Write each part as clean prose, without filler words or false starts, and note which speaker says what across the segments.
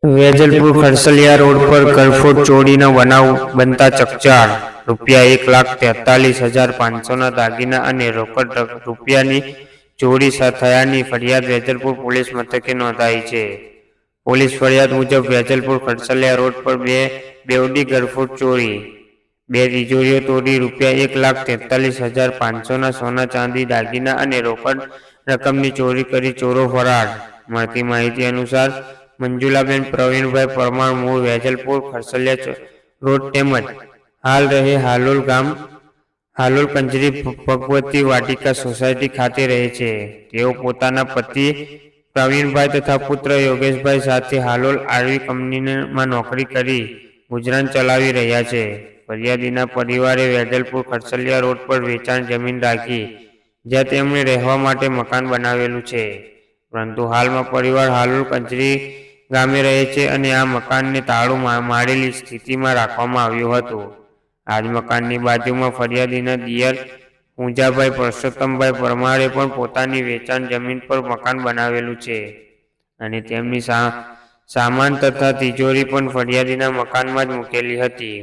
Speaker 1: Vejalpur ખરસલિયા road પર ગળફોડ ચોરીનો બનાવ બનતા ચકચાર. ₹1,43,500 દાગીના અને રોકડ રૂપિયાની ચોરી થયાની ફરિયાદ વેજલપુર પોલીસ મથકે નોંધાઈ છે. પોલીસ ફરિયાદ મુજબ વેજલપુર ખરસલિયા રોડ પર બેવડી ગળફોડ ચોરી. 2 તિજોરીઓ તોડી ₹1,43,500 સોના ચાંદી દાગીના અને રોકડ રકમની ચોરી કરી ચોરો ફરાર. મળતી માહિતી અનુસાર મંજુલાબેન પ્રવીણભાઈ પરમાર મૂળ વેજલપુર ખરસલિયા રોડ તેમજ હાલ રહે હાલોલ ગામ હાલોલ કંજરી ભગવતી વાટિકા સોસાયટી ખાતે રહે છે. તેઓ પોતાના પતિ પ્રવીણભાઈ તથા પુત્ર યોગેશભાઈ સાથે હાલોલ આરવી કંપનીમાં નોકરી કરી ગુજરાન ચલાવી રહ્યા છે. ફરિયાદીના પરિવારે વેજલપુર ખરસલિયા રોડ પર વેચાણ જમીન રાખી જ્યાં તેમણે રહેવા માટે મકાન બનાવેલું છે, પરંતુ હાલમાં પરિવાર હાલોલ કંજરી ગામે રહે છે અને આ મકાનને તાળું મારેલી સ્થિતિમાં રાખવામાં આવ્યું હતું. આ જ મકાનની બાજુમાં ફરિયાદીના દિયર પૂંજાભાઈ પરસોત્તમભાઈ પરમારે પણ પોતાની વેચાણ જમીન પર મકાન બનાવેલું છે અને તેમની સામાન તથા તિજોરી પણ ફરિયાદીના મકાનમાં જ મૂકેલી હતી.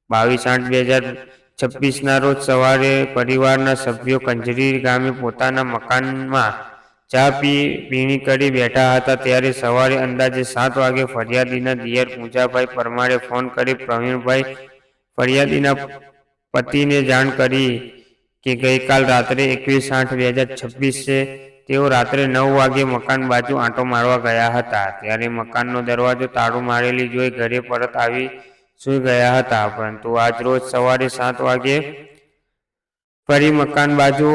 Speaker 1: 22/8/2026ના રોજ સવારે પરિવારના સભ્યો કંજરી ગામે પોતાના મકાનમાં ચા પીણી કરી બેઠા હતા ત્યારે સવારે અંદાજે 7 વાગે ફરિયાદીના દિયર પૂંજાભાઈ પરમારે ફોન કરી પ્રવીણભાઈ ફરિયાદીના પતિને જાણ કરી કે ગઈકાલ રાત્રે 21/8/2026 છે. તેઓ રાત્રે 9 વાગે મકાન બાજુ આંટો મારવા ગયા હતા ત્યારે મકાનનો દરવાજો તાળું મારેલી જોઈ ઘરે પરત આવી સૂઈ ગયા હતા, પરંતુ આજ રોજ સવારે 7 વાગે ફરી મકાન બાજુ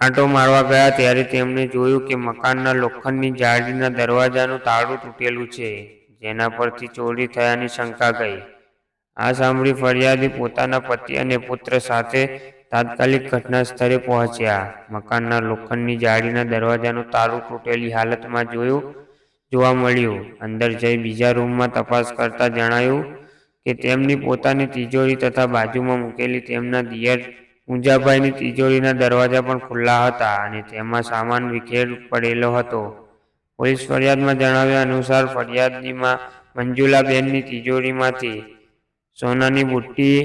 Speaker 1: આંટો મારવા ગયા ત્યારે તેમણે જોયું કે મકાનના લોખંડની જાળીના દરવાજાનું તાળું તૂટેલું છે, જેના પરથી ચોરી થયાની શંકા ગઈ. આ સાંભળી ફરિયાદી પોતાના પતિ અને પુત્ર સાથે તાત્કાલિક ઘટના સ્થળે પહોંચ્યા. મકાનના લોખંડની જાળીના દરવાજાનું તાળું તૂટેલી હાલતમાં જોવા મળ્યું. અંદર જઈ બીજા રૂમમાં તપાસ કરતા જણાયું કે તેમની પોતાની તિજોરી તથા બાજુમાં મૂકેલી તેમના દિયર પૂંજાભાઈની તિજોરીના દરવાજા પણ ખુલ્લા હતા અને તેમાં સામાન વિખેર પડેલો હતો. પોલીસ ફરિયાદમાં જણાવ્યા અનુસાર ફરિયાદીમાં મંજુલાબેનની તિજોરીમાંથી સોનાની બુટ્ટી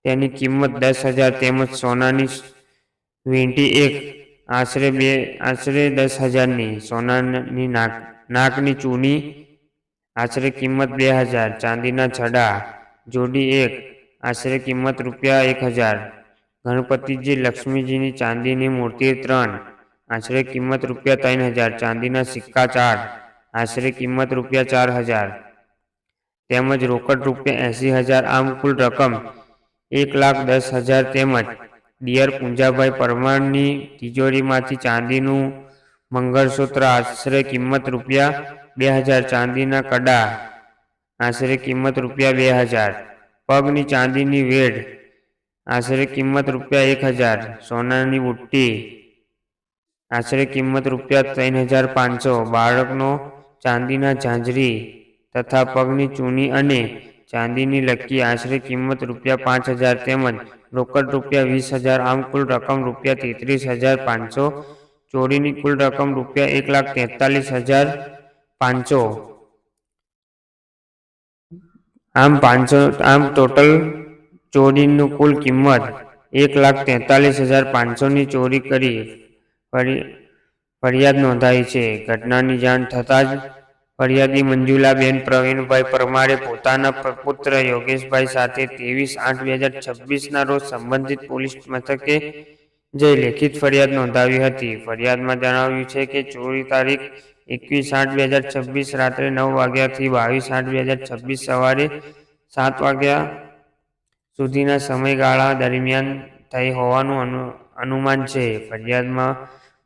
Speaker 1: તેની કિંમત 10,000 તેમજ સોનાની વીંટી એક આશરે 10,000ની, સોનાની નાકની ચૂની આશરે કિંમત 2,000, ચાંદીના છડા જોડી એક આશરે કિંમત ₹1,000, ગણપતિજી લક્ષ્મીજીની ચાંદીની મૂર્તિ 3 આશરે કિંમત ₹3,000, ચાંદીના સિક્કા 4 આશરે કિંમત ₹4,000 તેમજ રોકડ ₹80,000. આમ કુલ રકમ 1,10,000 તેમજ દિયર પૂંજાભાઈ પરમારની તિજોરીમાંથી ચાંદીનું મંગળસૂત્ર આશરે કિંમત ₹2,000, ચાંદીના કડા આશરે કિંમત ₹2,000, પગની ચાંદીની વેઢ આશરે કિંમત ₹1,000, સોનાની બુટ્ટી આશરે કિંમત ₹3,500, બાળકનો ચાંદીના ઝાંઝરી તથા પગની ચૂની અને ચાંદીની લક્કી આશરે કિંમત ₹5,000 તેમજ રોકડ ₹20,000. આમ કુલ રકમ ₹33,500. ચોરીની કુલ રકમ ₹1,43,500. આમ ટોટલ ચોરીની કુલ કિંમત 1,43,500ની ચોરી કરી ફરિયાદ નોંધાઈ છે. ઘટનાની જાણ થતાં જ ફરિયાદી મંજુલાબેન પ્રવીણભાઈ પરમારે પોતાના પુત્ર યોગેશભાઈ સાથે 23/8/2026ના રોજ સંબંધિત પોલીસ મથકે જઈ લેખિત ફરિયાદ નોંધાવી હતી. ફરિયાદમાં જણાવ્યું છે કે ચોરી તારીખ 21/8/2026 રાત્રે 9 વાગ્યાથી 22/8/2026 સવારે 7 વાગ્યા સુધીના સમયગાળા દરમિયાન થઈ હોવાનું અનુમાન છે. ફરિયાદમાં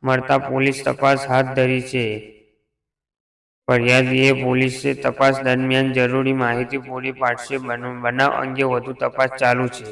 Speaker 1: મળતા પોલીસ તપાસ હાથ ધરી છે. ફરિયાદીએ પોલીસે તપાસ દરમિયાન જરૂરી માહિતી પૂરી પાડશે. બનાવ અંગે વધુ તપાસ ચાલુ છે.